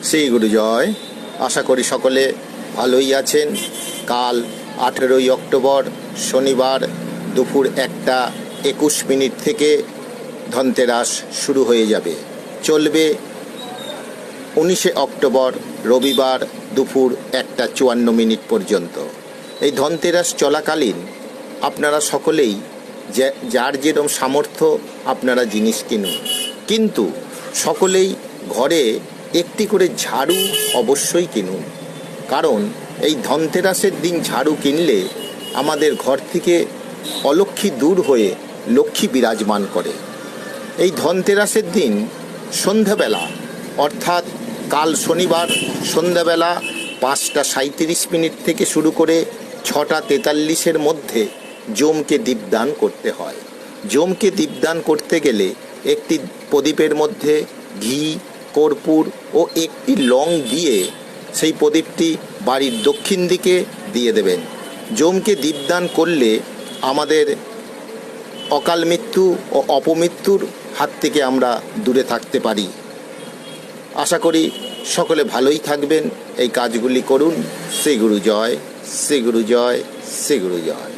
শ্রী গুরু জয়। আশা করি সকলে ভালোই আছেন। কাল 18ই অক্টোবর শনিবার দুপুর 1:21 থেকে ধনতেরাস শুরু হয়ে যাবে, চলবে 19শে অক্টোবর রবিবার দুপুর 1:54 পর্যন্ত। এই ধনতেরাস চলাকালীন আপনারা সকলেই যার যেরকম সামর্থ্য আপনারা জিনিস কিনুন, কিন্তু সকলেই ঘরে একটি করে ঝাড়ু অবশ্যই কিনুন। কারণ এই ধনতেরাসের দিন ঝাড়ু কিনলে আমাদের ঘর থেকে অলক্ষ্মী দূর হয়ে লক্ষ্মী বিরাজমান করে। এই ধনতেরাসের দিন সন্ধ্যাবেলা, অর্থাৎ কাল শনিবার সন্ধ্যাবেলা 5:37 থেকে শুরু করে 6:43 মধ্যে যমকে দীপদান করতে হয়। যমকে দীপদান করতে গেলে একটি প্রদীপের মধ্যে ঘি, কর্পূর ও একটি লং দিয়ে সেই প্রদীপটি বাড়ির দক্ষিণ দিকে দিয়ে দেবেন। যমকে দীপদান করলে আমাদের অকাল মৃত্যু ও অপমৃত্যুর হাত থেকে আমরা দূরে থাকতে পারি। আশা করি সকলে ভালোই থাকবেন। এই কাজগুলি করুন। শ্রী গুরু জয়, শ্রী গুরু জয়, শ্রী গুরু জয়।